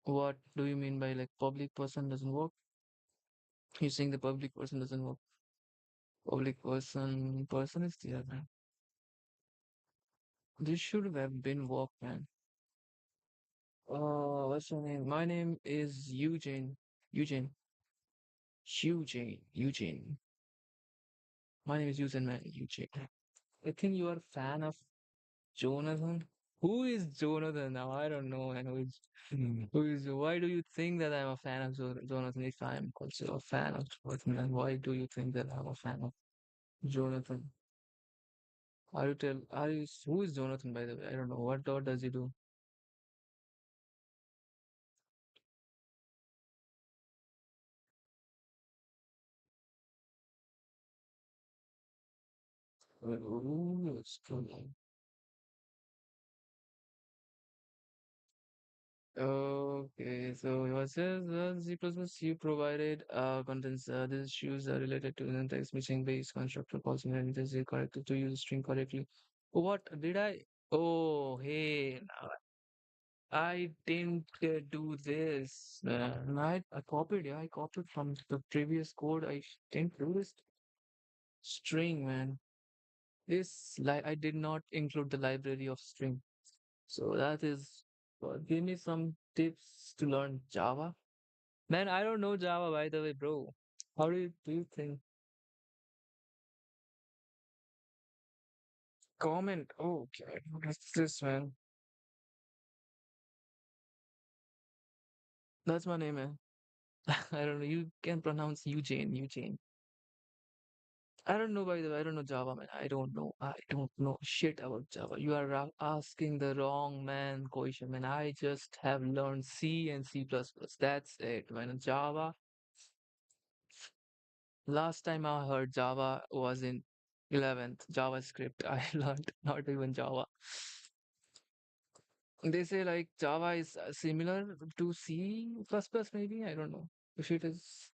What do you mean by like public person doesn't work? You're saying the public person doesn't work. Public person is there, man. This should have been work, man. What's your name? My name is Eugene. Eugene. Eugene. My name is Eugene, man. Eugene. I think you are a fan of Jonathan. Who is Jonathan now? I don't know, man. Who is? Why do you think that I'm a fan of Jonathan? If I'm also a fan of Jonathan, then why do you think that I'm a fan of Jonathan? Are you tell? Are you? Who is Jonathan, by the way? I don't know. What does he do? Ooh, it's cool. Okay, so it was just C++ you provided contents. These issues are related to syntax missing base constructor calls and this is correct to use string correctly. What did I? Oh, hey, now I didn't do this. I copied. Yeah, I copied from the previous code. I didn't do this string, man. This I did not include the library of string. So that is. Give me some tips to learn Java. Man, I don't know Java by the way, bro. How do you think? Comment. Oh, okay. What's this, man? That's my name, man. I don't know. You can pronounce Eugene. Eugene. I don't know by the way. I don't know Java, man. I don't know. I don't know shit about Java. You are asking the wrong man question, man. I just have learned C and C++. That's it, man. Java. Last time I heard Java was in 11th JavaScript. I learned not even Java. They say like Java is similar to C++, maybe. I don't know if it is.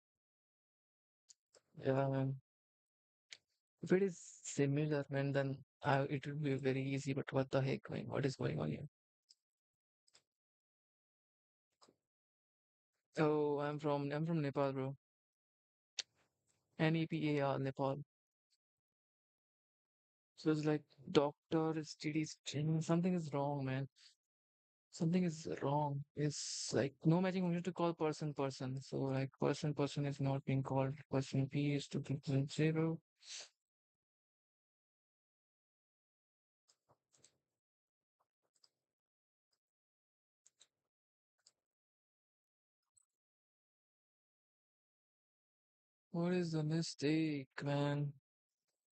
Yeah, man. If it is similar, man, then it will be very easy. But what the heck, man? What is going on here? Oh, I'm from Nepal, bro. NEPAL, Nepal. So it's like doctor STD string. Something is wrong, man. Something is wrong. It's like no matching function to call person. So like person is not being called. Person P is to be 0. What is the mistake, man?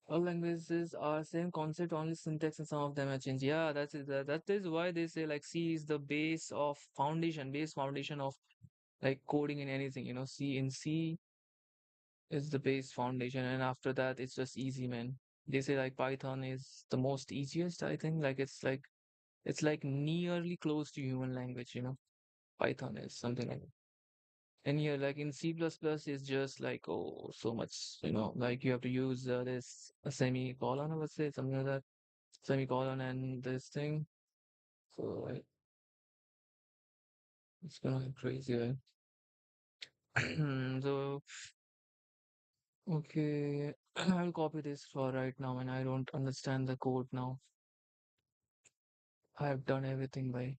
All languages are same concept, only syntax and some of them are changed. Yeah, that's it. That is why they say like C is the base foundation of like coding in anything. C is the base foundation, and after that it's just easy, man. They say like Python is the most easiest. I think like it's like nearly close to human language. Python is something like that. And here, like in C++, is just like, oh, so much, like you have to use this a semicolon, I would say, something like that. Semicolon and this thing. So, like, it's gonna be crazy, right? So, okay, I'll copy this for right now, and I don't understand the code now. I have done everything by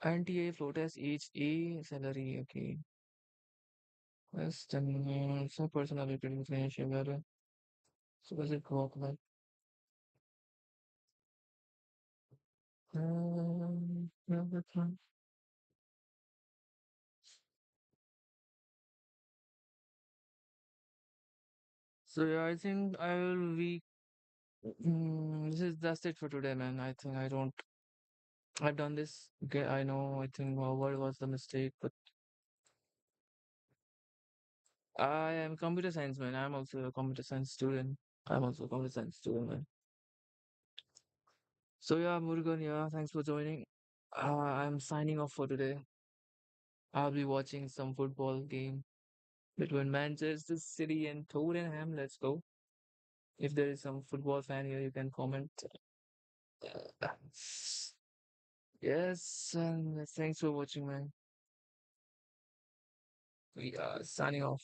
NTA, float as each A salary, okay. Yes, then some personal information, so does it work like? Yeah, that's fine. So yeah, I think I will be. That's it for today, man. I think I don't. I've done this. Okay, I know. I think what was the mistake, but I am computer science, man. I'm also a computer science student. I'm also computer science student, man. So yeah, Murugan, yeah, thanks for joining. I'm signing off for today. I'll be watching some football game between Manchester City and Tottenham. Let's go. If there is some football fan here, you can comment. Uh, yes, and thanks for watching, man. We are signing off.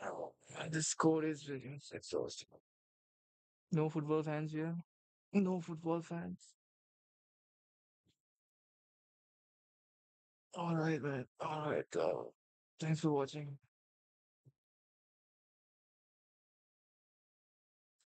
Oh, man, this score is really exhausting. No football fans here. No football fans. All right, man. All right. Thanks for watching.